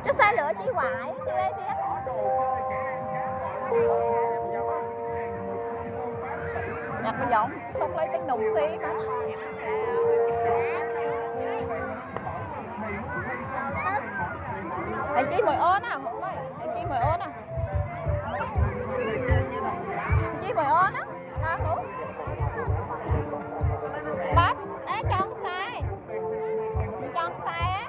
Chứ sai lựa chỉ hoài chứ đây chứ. Nhặt cái giọng không lấy tiếng nùng xí mà. Anh chi mồi ớn à, không ơi. Anh chi mồi ớn à. Chi mồi ớn á. Ngon đúng. Bắt, con sai. Con sai á.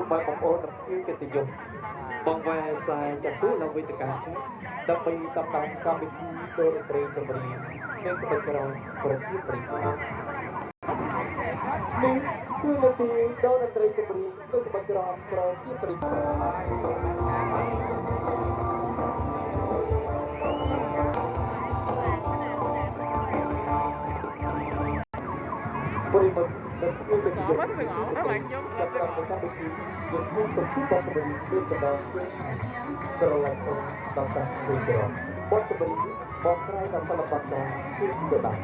Bạn bóng ôn yêu cái tình dục bằng vai xài chặt túi lòng với tất cả đập bay tập tạm cam bị đôi trai trong bì nên cái bạch cầu bật chiếc bì mình cứ là tiền đôi trai trong bì nên cái bạch cầu bật chiếc bì Beriman dan yêu cái tình dục các bạn được dùng một tập trung vào cái điều kiện đó berlaku tentang hijrah. Buat sebenarnya, mau try tanpa lepas dari hijrah.